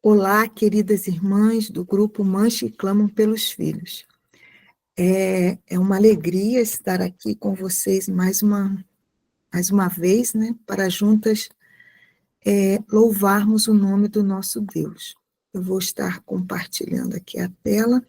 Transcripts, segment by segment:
Olá, queridas irmãs do grupo Mães que Clamam pelos Filhos. É uma alegria estar aqui com vocês mais uma vez, né, para juntas louvarmos o nome do nosso Deus. Eu vou estar compartilhando aqui a tela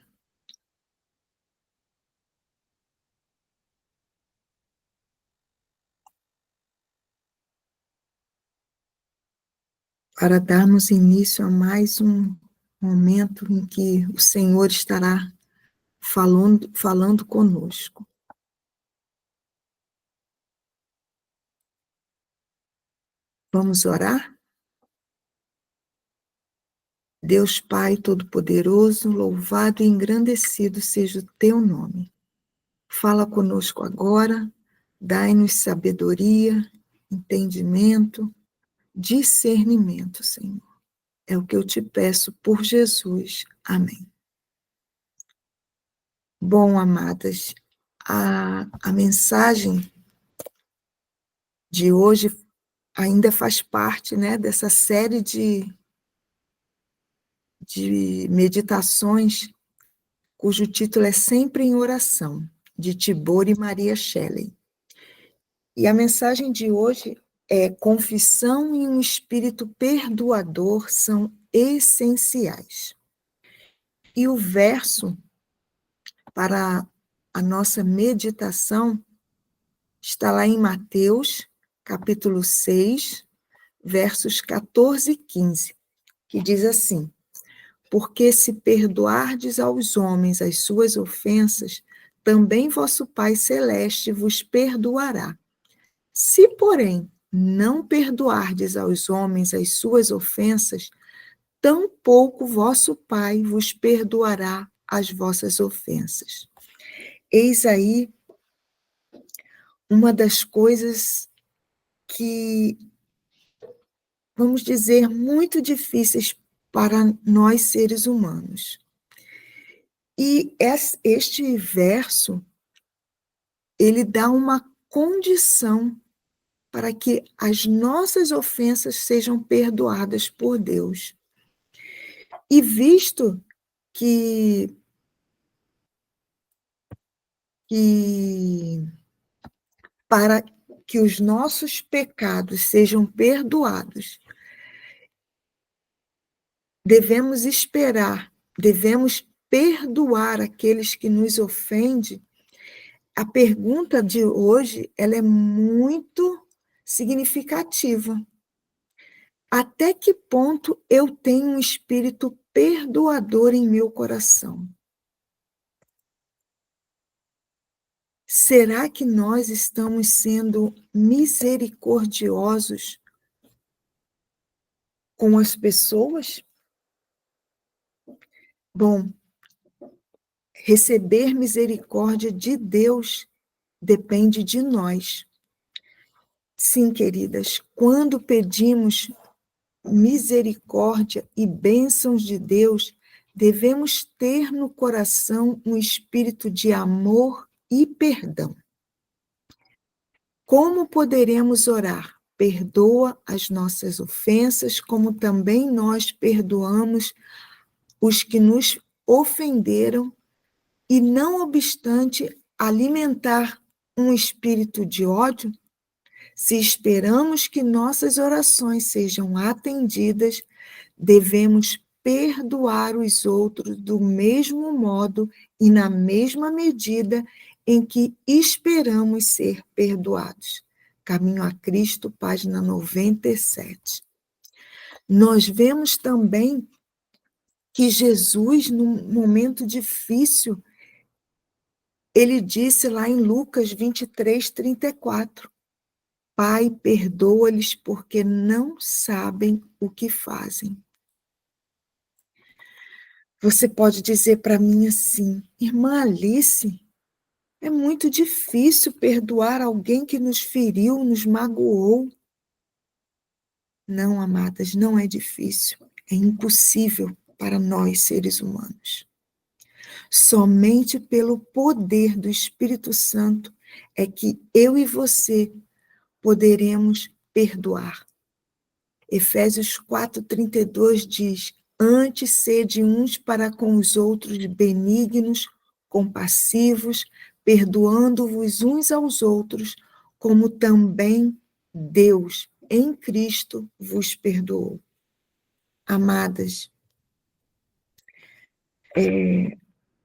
para darmos início a mais um momento em que o Senhor estará falando conosco. Vamos orar? Deus Pai Todo-Poderoso, louvado e engrandecido seja o teu nome. Fala conosco agora, dai-nos sabedoria, entendimento, discernimento, Senhor. É o que eu te peço por Jesus. Amém. Bom, amadas, a mensagem de hoje ainda faz parte, né, dessa série de meditações cujo título é Sempre em Oração, de Tibor e Maria Shelley. E a mensagem de hoje é: confissão e um espírito perdoador são essenciais. E o verso para a nossa meditação está lá em Mateus, capítulo 6, versos 14 e 15, que diz assim: porque se perdoardes aos homens as suas ofensas, também vosso Pai Celeste vos perdoará. Se, porém, não perdoardes aos homens as suas ofensas, tampouco vosso Pai vos perdoará as vossas ofensas. Eis aí uma das coisas que, vamos dizer, muito difíceis para nós seres humanos. E este verso, ele dá uma condição para que as nossas ofensas sejam perdoadas por Deus. E visto que para que os nossos pecados sejam perdoados, devemos perdoar aqueles que nos ofendem. A pergunta de hoje, ela é muito significativa. Até que ponto eu tenho um espírito perdoador em meu coração? Será que nós estamos sendo misericordiosos com as pessoas? Bom, receber misericórdia de Deus depende de nós. Sim, queridas, quando pedimos misericórdia e bênçãos de Deus, devemos ter no coração um espírito de amor e perdão. Como poderemos orar? Perdoa as nossas ofensas, como também nós perdoamos os que nos ofenderam, e não obstante alimentar um espírito de ódio, se esperamos que nossas orações sejam atendidas, devemos perdoar os outros do mesmo modo e na mesma medida em que esperamos ser perdoados. Caminho a Cristo, página 97. Nós vemos também que Jesus, num momento difícil, ele disse lá em Lucas 23, 34, Pai, perdoa-lhes porque não sabem o que fazem. Você pode dizer para mim assim: irmã Alice, é muito difícil perdoar alguém que nos feriu, nos magoou. Não, amadas, não é difícil. É impossível para nós, seres humanos. Somente pelo poder do Espírito Santo é que eu e você poderemos perdoar. Efésios 4:32 diz: Antes, sede uns para com os outros benignos, compassivos, perdoando-vos uns aos outros, como também Deus, em Cristo, vos perdoou. Amadas,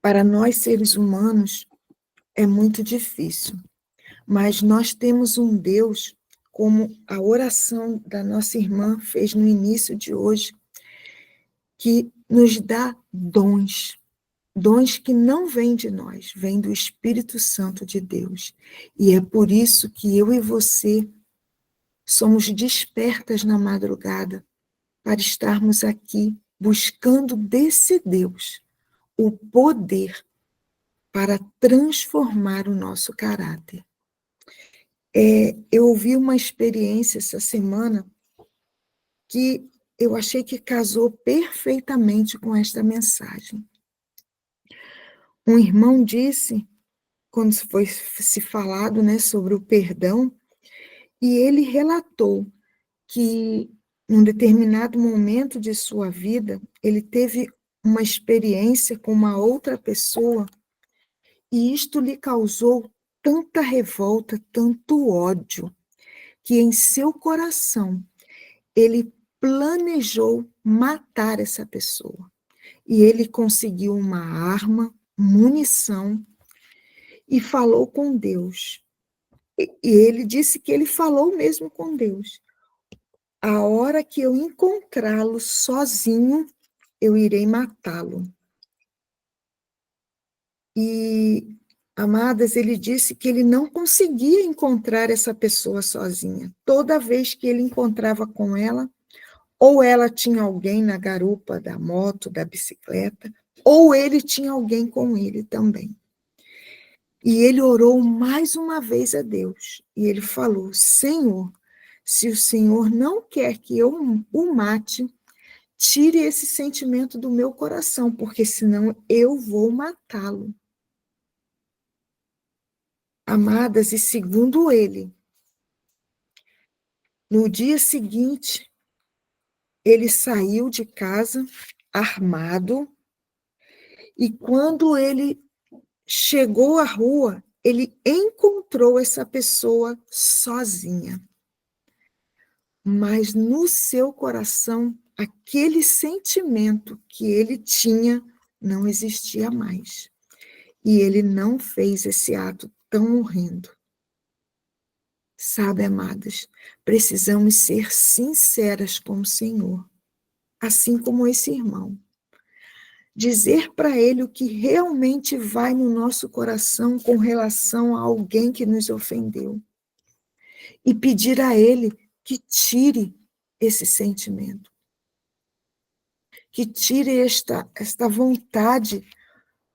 para nós seres humanos é muito difícil, mas nós temos um Deus, como a oração da nossa irmã fez no início de hoje, que nos dá dons. Dons que não vêm de nós, vêm do Espírito Santo de Deus. E é por isso que eu e você somos despertas na madrugada para estarmos aqui buscando desse Deus o poder para transformar o nosso caráter. Eu ouvi uma experiência essa semana que eu achei que casou perfeitamente com esta mensagem. Um irmão disse, quando foi se falado, né, sobre o perdão, e ele relatou que, num determinado momento de sua vida, ele teve uma experiência com uma outra pessoa, e isto lhe causou tanta revolta, tanto ódio, que em seu coração ele planejou matar essa pessoa. E ele conseguiu uma arma, munição, e falou com Deus. E ele disse que ele falou mesmo com Deus. A hora que eu encontrá-lo sozinho, eu irei matá-lo. E, amadas, ele disse que ele não conseguia encontrar essa pessoa sozinha. Toda vez que ele encontrava com ela, ou ela tinha alguém na garupa da moto, da bicicleta, ou ele tinha alguém com ele também. E ele orou mais uma vez a Deus. E ele falou: Senhor, se o Senhor não quer que eu o mate, tire esse sentimento do meu coração, porque senão eu vou matá-lo. Amadas, e segundo ele, no dia seguinte, ele saiu de casa armado, e quando ele chegou à rua, ele encontrou essa pessoa sozinha. Mas no seu coração, aquele sentimento que ele tinha não existia mais. E ele não fez esse ato tão horrendo. Sabe, amadas, precisamos ser sinceras com o Senhor, assim como esse irmão. Dizer para ele o que realmente vai no nosso coração com relação a alguém que nos ofendeu. E pedir a ele que tire esse sentimento. Que tire esta vontade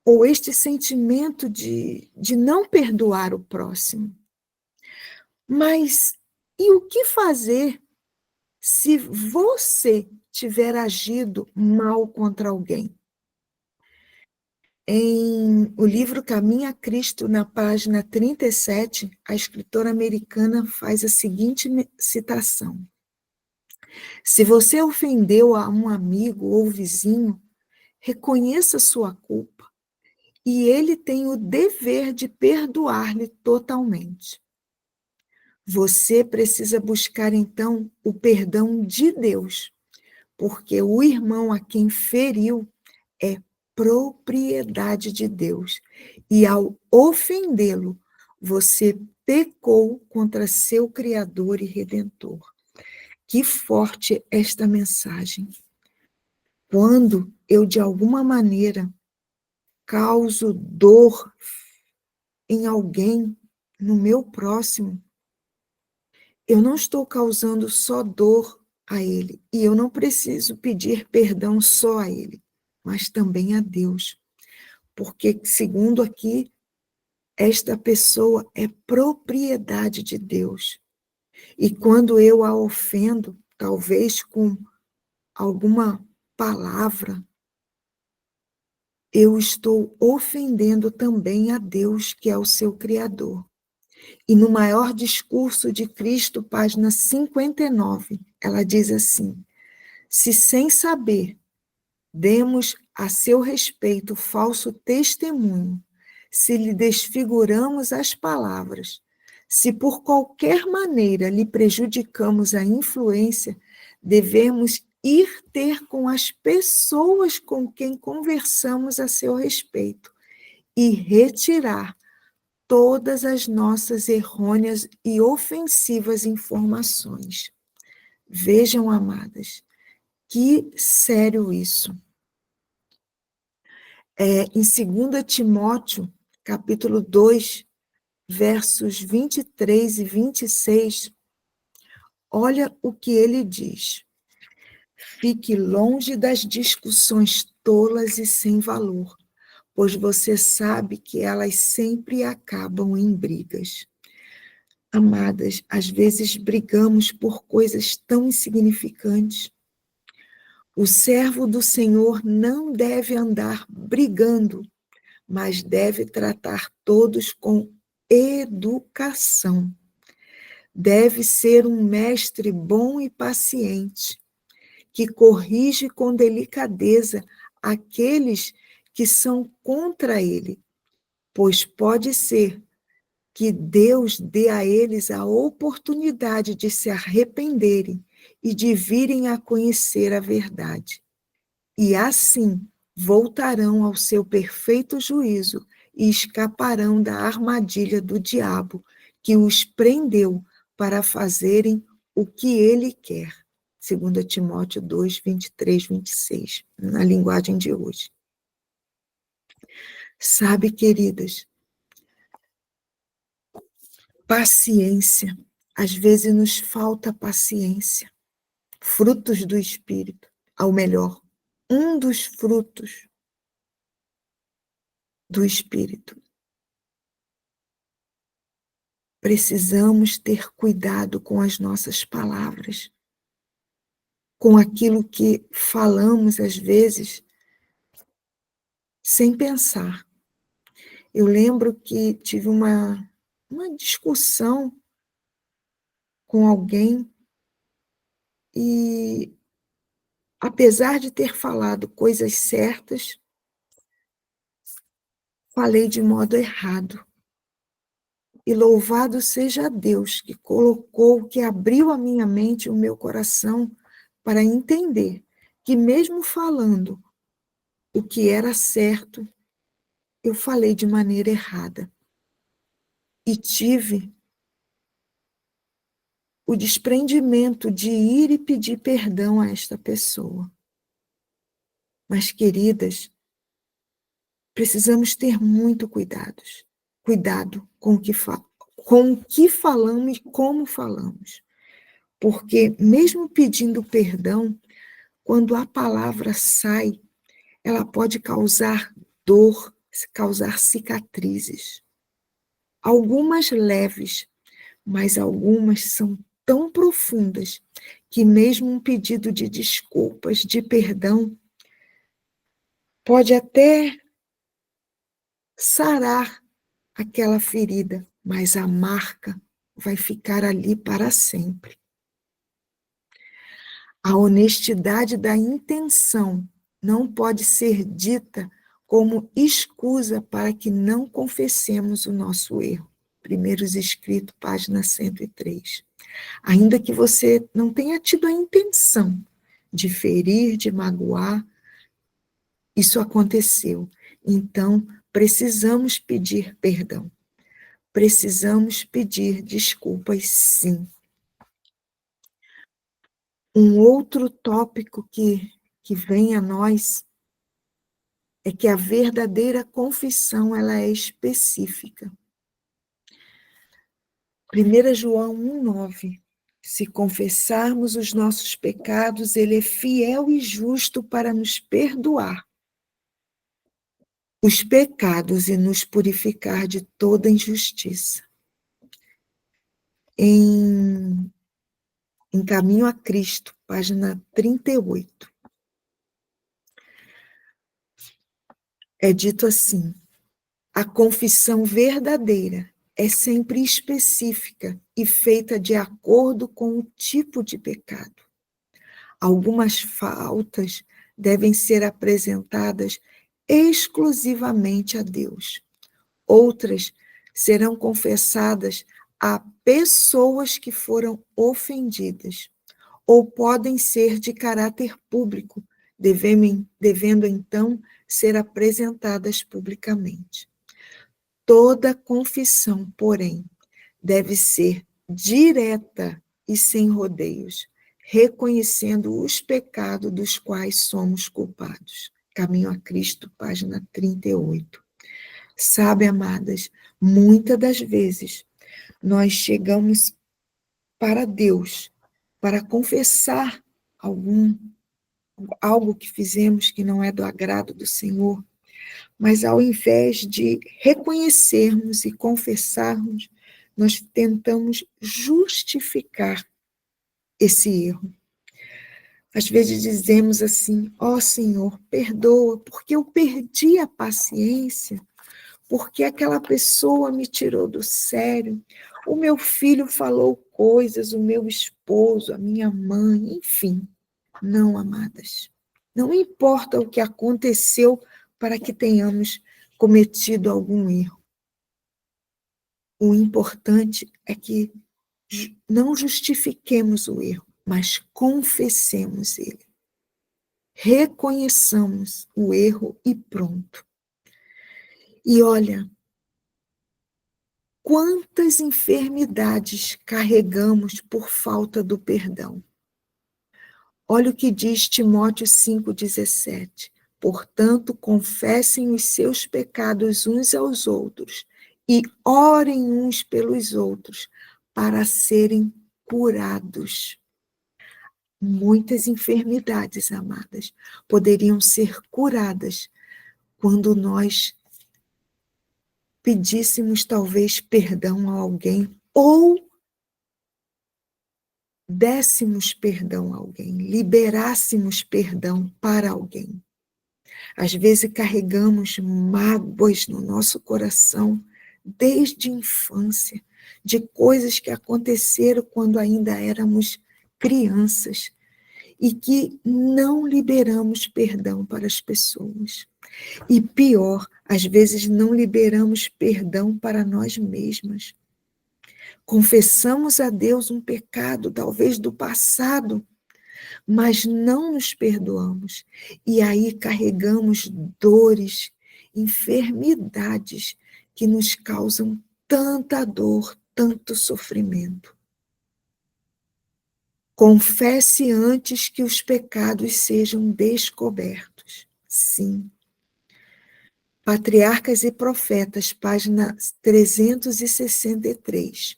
ou este sentimento de não perdoar o próximo. Mas e o que fazer se você tiver agido mal contra alguém? Em o livro Caminho a Cristo, na página 37, a escritora americana faz a seguinte citação: se você ofendeu a um amigo ou vizinho, reconheça sua culpa e ele tem o dever de perdoar-lhe totalmente. Você precisa buscar, então, o perdão de Deus, porque o irmão a quem feriu é propriedade de Deus. E ao ofendê-lo, você pecou contra seu Criador e Redentor. Que forte esta mensagem. Quando eu, de alguma maneira, causo dor em alguém, no meu próximo, eu não estou causando só dor a ele, e eu não preciso pedir perdão só a ele, mas também a Deus, porque, segundo aqui, esta pessoa é propriedade de Deus, e quando eu a ofendo, talvez com alguma palavra, eu estou ofendendo também a Deus, que é o seu Criador. E no maior discurso de Cristo, página 59, ela diz assim: se sem saber demos a seu respeito falso testemunho, se lhe desfiguramos as palavras, se por qualquer maneira lhe prejudicamos a influência, devemos ir ter com as pessoas com quem conversamos a seu respeito e retirar todas as nossas errôneas e ofensivas informações. Vejam, amadas, que sério isso. Em 2 Timóteo, capítulo 2, versos 23 e 26, olha o que ele diz. Fique longe das discussões tolas e sem valor, pois você sabe que elas sempre acabam em brigas. Amadas, às vezes brigamos por coisas tão insignificantes. O servo do Senhor não deve andar brigando, mas deve tratar todos com educação. Deve ser um mestre bom e paciente, que corrige com delicadeza aqueles que são contra ele, pois pode ser que Deus dê a eles a oportunidade de se arrependerem e de virem a conhecer a verdade. E assim voltarão ao seu perfeito juízo e escaparão da armadilha do diabo, que os prendeu para fazerem o que ele quer. 2 Timóteo 2, 23, 26, na linguagem de hoje. Sabe, queridas, paciência. Às vezes nos falta paciência. Frutos do Espírito. Ou melhor, um dos frutos do Espírito. Precisamos ter cuidado com as nossas palavras, com aquilo que falamos, às vezes, sem pensar. Eu lembro que tive uma discussão com alguém e, apesar de ter falado coisas certas, falei de modo errado. E louvado seja Deus que colocou, que abriu a minha mente e o meu coração para entender que mesmo falando o que era certo, eu falei de maneira errada. E tive o desprendimento de ir e pedir perdão a esta pessoa. Mas, queridas, precisamos ter muito cuidado com o que falamos e como falamos. Porque mesmo pedindo perdão, quando a palavra sai, ela pode causar dor, causar cicatrizes. Algumas leves, mas algumas são tão profundas que mesmo um pedido de desculpas, de perdão, pode até sarar aquela ferida, mas a marca vai ficar ali para sempre. A honestidade da intenção não pode ser dita como escusa para que não confessemos o nosso erro. Primeiros Escritos, página 103. Ainda que você não tenha tido a intenção de ferir, de magoar, isso aconteceu. Então, precisamos pedir perdão. Precisamos pedir desculpas, sim. Um outro tópico que vem a nós é que a verdadeira confissão ela é específica. 1 João 1,9. Se confessarmos os nossos pecados, ele é fiel e justo para nos perdoar os pecados e nos purificar de toda injustiça. Em Caminho a Cristo, página 38. É dito assim: a confissão verdadeira é sempre específica e feita de acordo com o tipo de pecado. Algumas faltas devem ser apresentadas exclusivamente a Deus. Outras serão confessadas a pessoas que foram ofendidas, ou podem ser de caráter público, devendo então ser apresentadas publicamente. Toda confissão, porém, deve ser direta e sem rodeios, reconhecendo os pecados dos quais somos culpados. Caminho a Cristo, página 38. Sabe, amadas, muitas das vezes nós chegamos para Deus para confessar algo que fizemos que não é do agrado do Senhor, mas ao invés de reconhecermos e confessarmos, nós tentamos justificar esse erro. Às vezes dizemos assim: ó Senhor, perdoa, porque eu perdi a paciência, porque aquela pessoa me tirou do sério, o meu filho falou coisas, o meu esposo, a minha mãe, enfim. Não, amadas. Não importa o que aconteceu para que tenhamos cometido algum erro. O importante é que não justifiquemos o erro, mas confessemos ele. Reconheçamos o erro e pronto. E olha, quantas enfermidades carregamos por falta do perdão. Olha o que diz Timóteo 5,17. Portanto, confessem os seus pecados uns aos outros e orem uns pelos outros para serem curados. Muitas enfermidades, amadas, poderiam ser curadas quando nós pedíssemos talvez perdão a alguém ou dessemos perdão a alguém, liberássemos perdão para alguém. Às vezes carregamos mágoas no nosso coração desde a infância, de coisas que aconteceram quando ainda éramos crianças e que não liberamos perdão para as pessoas. E pior, às vezes não liberamos perdão para nós mesmas. Confessamos a Deus um pecado, talvez do passado, mas não nos perdoamos. E aí carregamos dores, enfermidades que nos causam tanta dor, tanto sofrimento. Confesse antes que os pecados sejam descobertos. Sim. Patriarcas e Profetas, página 363.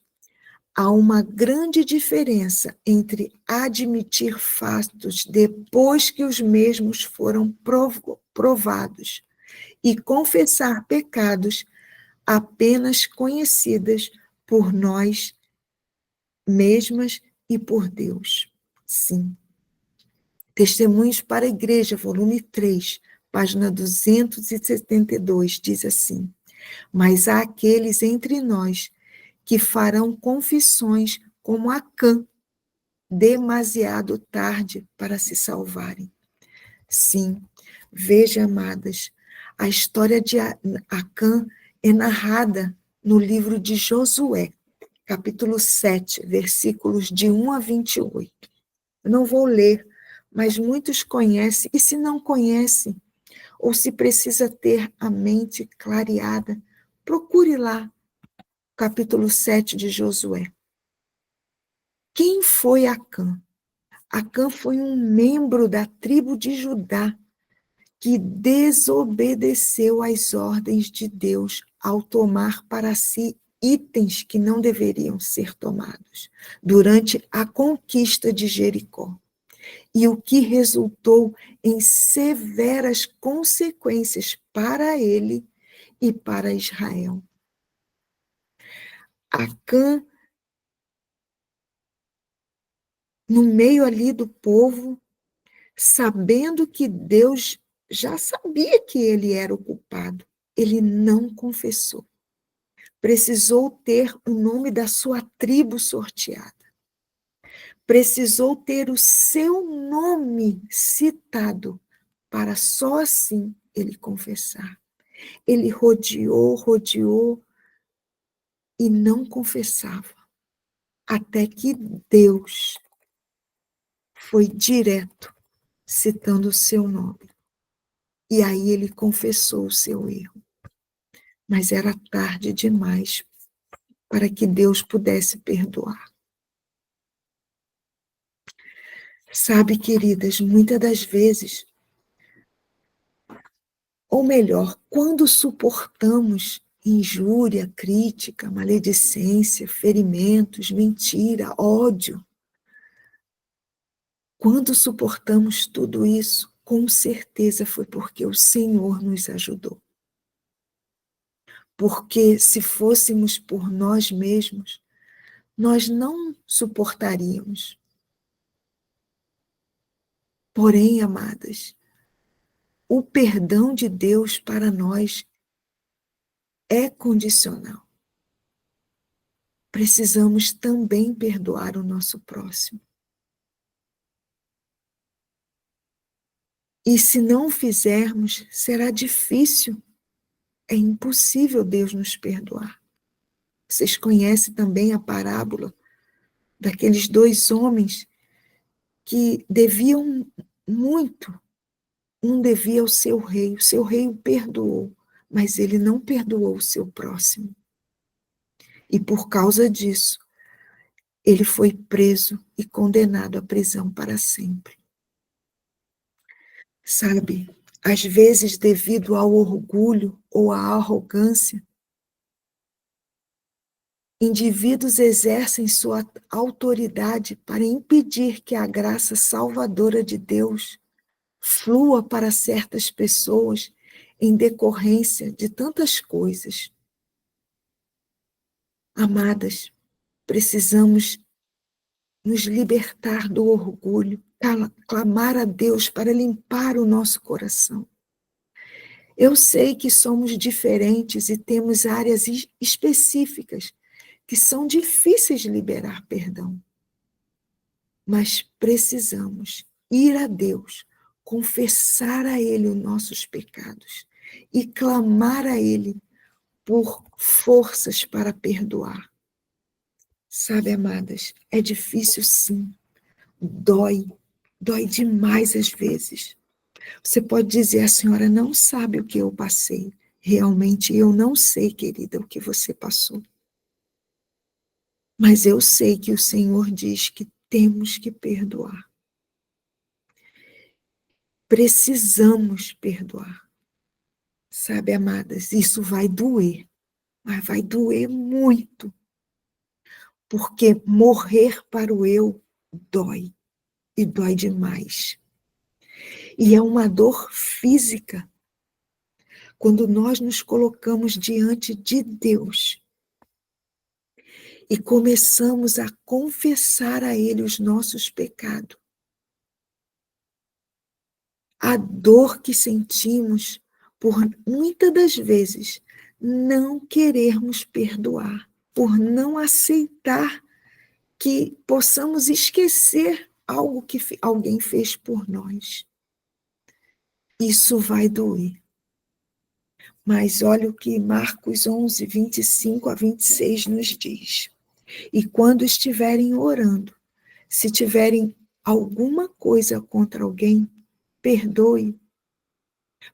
Há uma grande diferença entre admitir fatos depois que os mesmos foram provados e confessar pecados apenas conhecidas por nós mesmas e por Deus. Sim. Testemunhos para a Igreja, volume 3, página 272, diz assim: mas há aqueles entre nós que farão confissões como Acã, demasiado tarde para se salvarem. Sim, veja, amadas, a história de Acã é narrada no livro de Josué, capítulo 7, versículos de 1 a 28. Eu não vou ler, mas muitos conhecem, e se não conhecem, ou se precisa ter a mente clareada, procure lá, capítulo 7 de Josué. Quem foi Acã? Acã foi um membro da tribo de Judá que desobedeceu às ordens de Deus ao tomar para si itens que não deveriam ser tomados durante a conquista de Jericó. E o que resultou em severas consequências para ele e para Israel. Acã, no meio ali do povo, sabendo que Deus já sabia que ele era o culpado, ele não confessou. Precisou ter o nome da sua tribo sorteada. Precisou ter o seu nome citado para só assim ele confessar. Ele rodeou, rodeou e não confessava, até que Deus foi direto, citando o seu nome. E aí ele confessou o seu erro. Mas era tarde demais para que Deus pudesse perdoar. Sabe, queridas, muitas das vezes, ou melhor, quando suportamos injúria, crítica, maledicência, ferimentos, mentira, ódio, quando suportamos tudo isso, com certeza foi porque o Senhor nos ajudou. Porque se fôssemos por nós mesmos, nós não suportaríamos. Porém, amadas, o perdão de Deus para nós é condicional. Precisamos também perdoar o nosso próximo. E se não o fizermos, será difícil, é impossível Deus nos perdoar. Vocês conhecem também a parábola daqueles dois homens que deviam muito. Um devia ao seu rei, o seu rei o perdoou, mas ele não perdoou o seu próximo. E por causa disso, ele foi preso e condenado à prisão para sempre. Sabe, às vezes devido ao orgulho ou à arrogância, indivíduos exercem sua autoridade para impedir que a graça salvadora de Deus flua para certas pessoas em decorrência de tantas coisas. Amadas, precisamos nos libertar do orgulho, clamar a Deus para limpar o nosso coração. Eu sei que somos diferentes e temos áreas específicas que são difíceis de liberar perdão. Mas precisamos ir a Deus, confessar a Ele os nossos pecados e clamar a Ele por forças para perdoar. Sabe, amadas, é difícil sim, dói demais às vezes. Você pode dizer, a senhora não sabe o que eu passei. Realmente eu não sei, querida, o que você passou. Mas eu sei que o Senhor diz que temos que perdoar. Precisamos perdoar. Sabe, amadas, isso vai doer, mas vai doer muito. Porque morrer para o eu dói, e dói demais. E é uma dor física. Quando nós nos colocamos diante de Deus e começamos a confessar a Ele os nossos pecados, a dor que sentimos por muitas das vezes não querermos perdoar, por não aceitar que possamos esquecer algo que alguém fez por nós. Isso vai doer. Mas olha o que Marcos 11, 25 a 26 nos diz. E quando estiverem orando, se tiverem alguma coisa contra alguém, perdoe,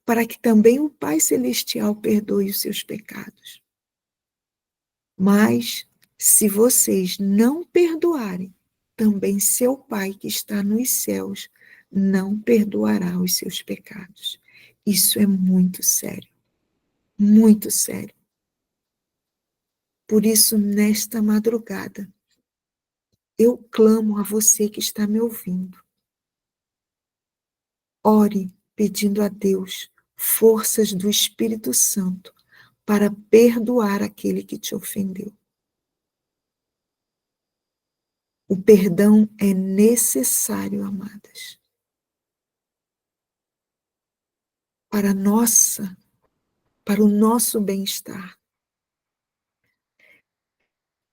para que também o Pai Celestial perdoe os seus pecados. Mas, se vocês não perdoarem, também seu Pai que está nos céus não perdoará os seus pecados. Isso é muito sério, muito sério. Por isso, nesta madrugada, eu clamo a você que está me ouvindo. Ore pedindo a Deus forças do Espírito Santo para perdoar aquele que te ofendeu. O perdão é necessário, amadas, para o nosso bem-estar.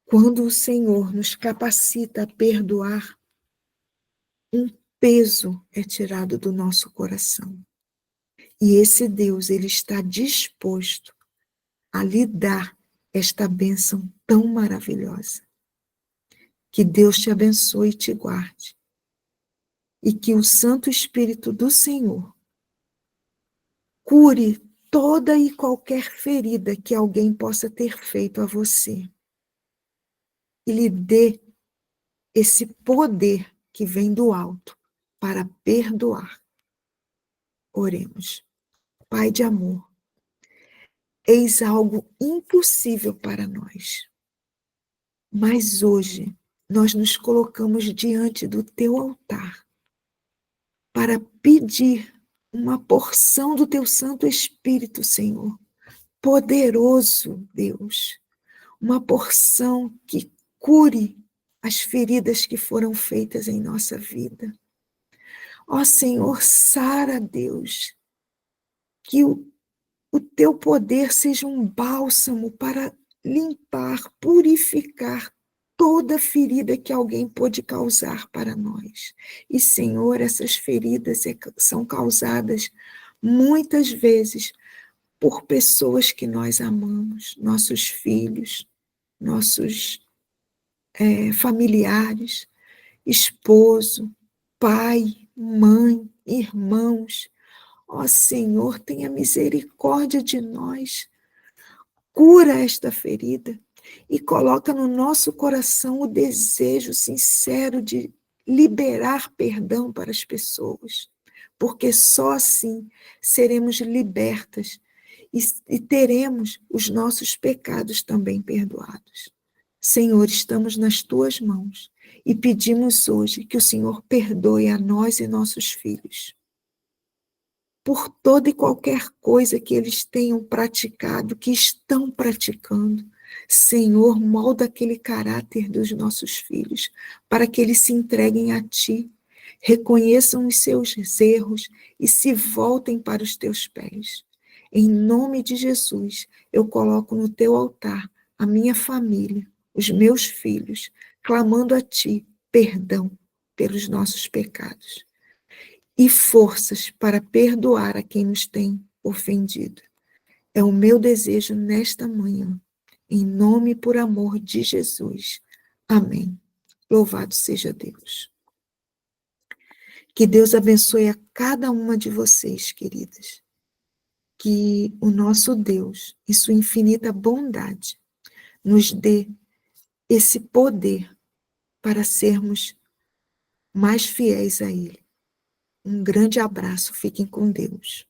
Quando o Senhor nos capacita a perdoar, um peso é tirado do nosso coração. E esse Deus, ele está disposto a lhe dar esta bênção tão maravilhosa. Que Deus te abençoe e te guarde. E que o Santo Espírito do Senhor cure toda e qualquer ferida que alguém possa ter feito a você. E lhe dê esse poder que vem do alto para perdoar. Oremos. Pai de amor, eis algo impossível para nós. Mas hoje nós nos colocamos diante do teu altar para pedir uma porção do teu Santo Espírito, Senhor. Poderoso Deus, uma porção que cure as feridas que foram feitas em nossa vida. Ó Senhor, sara, Deus, que o teu poder seja um bálsamo para limpar, purificar toda ferida que alguém pode causar para nós. E, Senhor, essas feridas são causadas muitas vezes por pessoas que nós amamos, nossos filhos, nossos familiares, esposo, pai, mãe, irmãos. Ó Senhor, tenha misericórdia de nós. Cura esta ferida e coloca no nosso coração o desejo sincero de liberar perdão para as pessoas, porque só assim seremos libertas e teremos os nossos pecados também perdoados. Senhor, estamos nas tuas mãos e pedimos hoje que o Senhor perdoe a nós e nossos filhos por toda e qualquer coisa que eles tenham praticado, que estão praticando. Senhor, molda aquele caráter dos nossos filhos, para que eles se entreguem a Ti, reconheçam os seus erros e se voltem para os Teus pés. Em nome de Jesus, eu coloco no Teu altar a minha família, os meus filhos, clamando a Ti perdão pelos nossos pecados e forças para perdoar a quem nos tem ofendido. É o meu desejo nesta manhã, em nome e por amor de Jesus. Amém. Louvado seja Deus. Que Deus abençoe a cada uma de vocês, queridas. Que o nosso Deus, em sua infinita bondade, nos dê esse poder para sermos mais fiéis a Ele. Um grande abraço, fiquem com Deus.